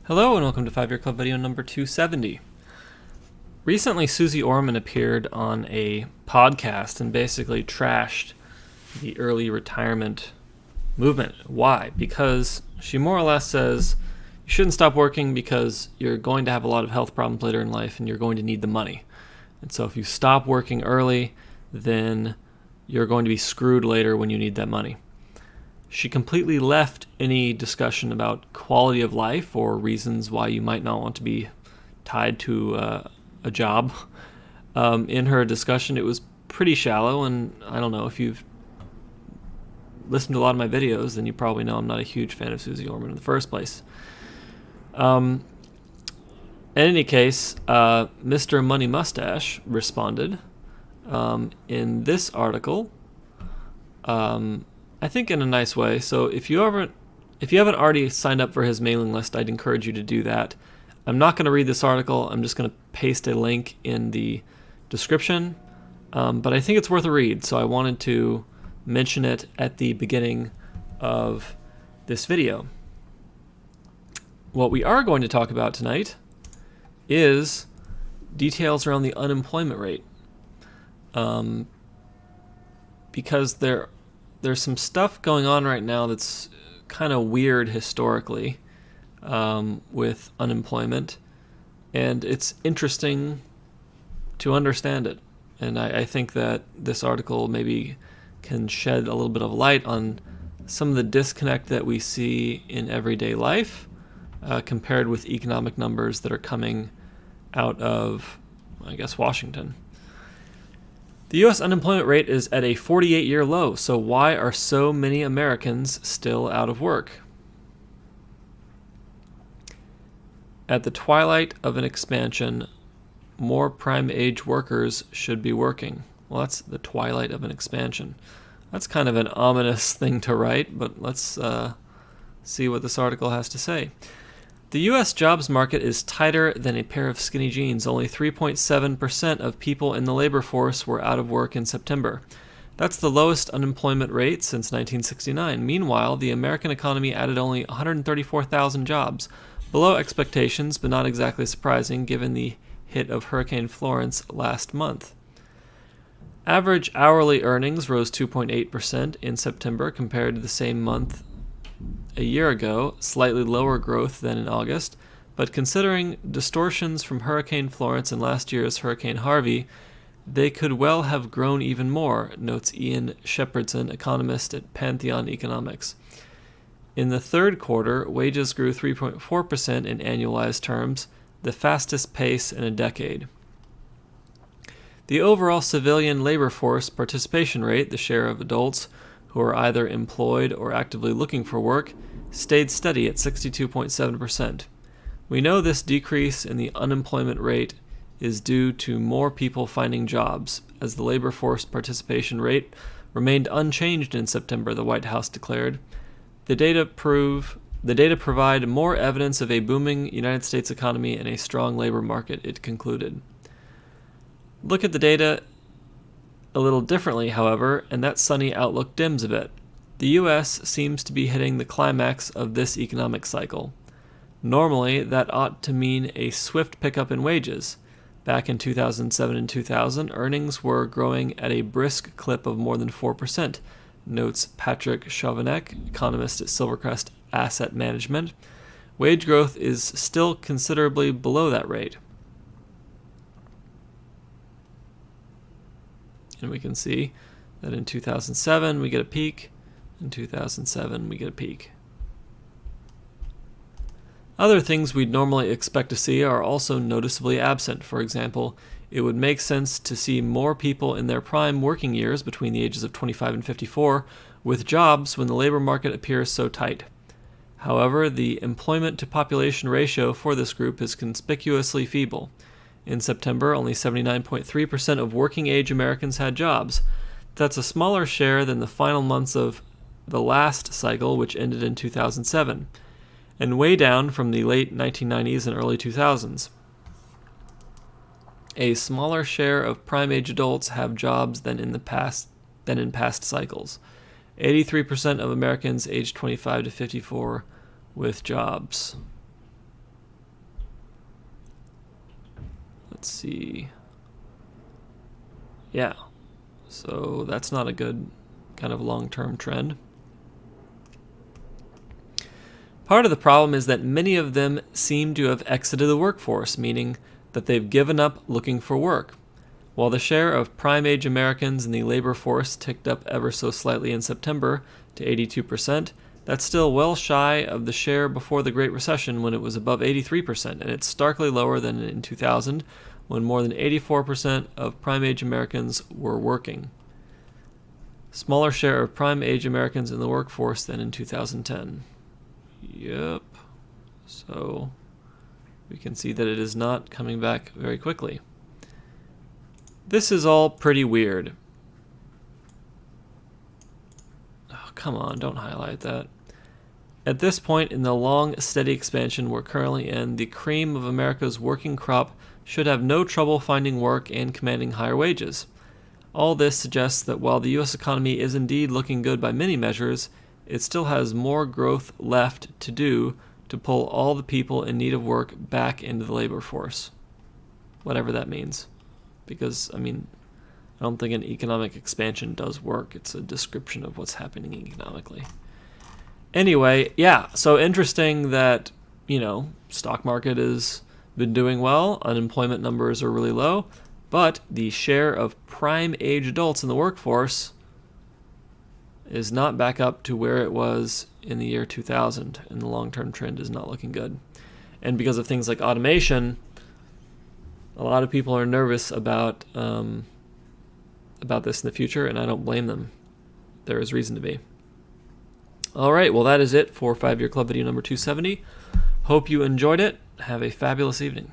Hello and welcome to 5 Year Club video number 270. Recently, Susie Orman appeared on a podcast and basically trashed the early retirement movement. Why? Because she more or less says you shouldn't stop working because you're going to have a lot of health problems later in life and you're going to need the money. And so if you stop working early, then you're going to be screwed later when you need that money. She completely left any discussion about quality of life or reasons why you might not want to be tied to a job. In her discussion, it was pretty shallow, and I don't know, if you've listened to a lot of my videos, then you probably know I'm not a huge fan of Susie Orman in the first place. In any case, Mr. Money Mustache responded in this article, I think in a nice way. So if you haven't already signed up for his mailing list, I'd encourage you to do that. I'm not going to read this article. I'm just going to paste a link in the description. But I think it's worth a read, so I wanted to mention it at the beginning of this video. What we are going to talk about tonight is details around the unemployment rate. Because there's some stuff going on right now that's kind of weird historically with unemployment, and it's interesting to understand it. And I think that this article maybe can shed a little bit of light on some of the disconnect that we see in everyday life compared with economic numbers that are coming out of, I guess, Washington. The U.S. unemployment rate is at a 48-year low, so why are so many Americans still out of work? At the twilight of an expansion, more prime-age workers should be working. Well, that's the twilight of an expansion. That's kind of an ominous thing to write, but let's see what this article has to say. The U.S. jobs market is tighter than a pair of skinny jeans. Only 3.7% of people in the labor force were out of work in September. That's the lowest unemployment rate since 1969. Meanwhile, the American economy added only 134,000 jobs, below expectations, but not exactly surprising given the hit of Hurricane Florence last month. Average hourly earnings rose 2.8% in September compared to the same month a year ago, slightly lower growth than in August, but considering distortions from Hurricane Florence and last year's Hurricane Harvey, they could well have grown even more, notes Ian Shepherdson, economist at Pantheon Economics. In the third quarter, wages grew 3.4% in annualized terms, the fastest pace in a decade. The overall civilian labor force participation rate, the share of adults who are either employed or actively looking for work, stayed steady at 62.7%. We know this decrease in the unemployment rate is due to more people finding jobs, as the labor force participation rate remained unchanged in September, the White House declared. The data provide more evidence of a booming United States economy and a strong labor market, it concluded. Look at the data a little differently, however, and that sunny outlook dims a bit. The U.S. seems to be hitting the climax of this economic cycle. Normally, that ought to mean a swift pickup in wages. Back in 2007 and 2000, earnings were growing at a brisk clip of more than 4%, notes Patrick Chauvenek, economist at Silvercrest Asset Management. Wage growth is still considerably below that rate. And we can see that in 2007 we get a peak, in 2007 we get a peak. Other things we'd normally expect to see are also noticeably absent. For example, it would make sense to see more people in their prime working years between the ages of 25 and 54 with jobs when the labor market appears so tight. However, the employment to population ratio for this group is conspicuously feeble. In September, only 79.3% of working-age Americans had jobs. That's a smaller share than the final months of the last cycle, which ended in 2007, and way down from the late 1990s and early 2000s. A smaller share of prime-age adults have jobs than in past cycles. 83% of Americans aged 25 to 54 with jobs. let's see. Yeah, so that's not a good kind of long-term trend. Part of the problem is that many of them seem to have exited the workforce, meaning that they've given up looking for work. While the share of prime-age Americans in the labor force ticked up ever so slightly in September to 82%, that's still well shy of the share before the Great Recession when it was above 83%, and it's starkly lower than in 2000 when more than 84% of prime-age Americans were working. Smaller share of prime-age Americans in the workforce than in 2010. Yep. So we can see that it is not coming back very quickly. This is all pretty weird. Oh, come on, don't highlight that. At this point in the long, steady expansion we're currently in, the cream of America's working crop should have no trouble finding work and commanding higher wages. All this suggests that while the U.S. economy is indeed looking good by many measures, it still has more growth left to do to pull all the people in need of work back into the labor force. Whatever that means. Because, I mean, I don't think an economic expansion does work. It's a description of what's happening economically. Anyway, yeah, so interesting that, stock market has been doing well. Unemployment numbers are really low. But the share of prime age adults in the workforce is not back up to where it was in the year 2000, and the long-term trend is not looking good. And because of things like automation, a lot of people are nervous about this in the future, and I don't blame them. There is reason to be. All right, well, that is it for 5-Year Club video number 270. Hope you enjoyed it. Have a fabulous evening.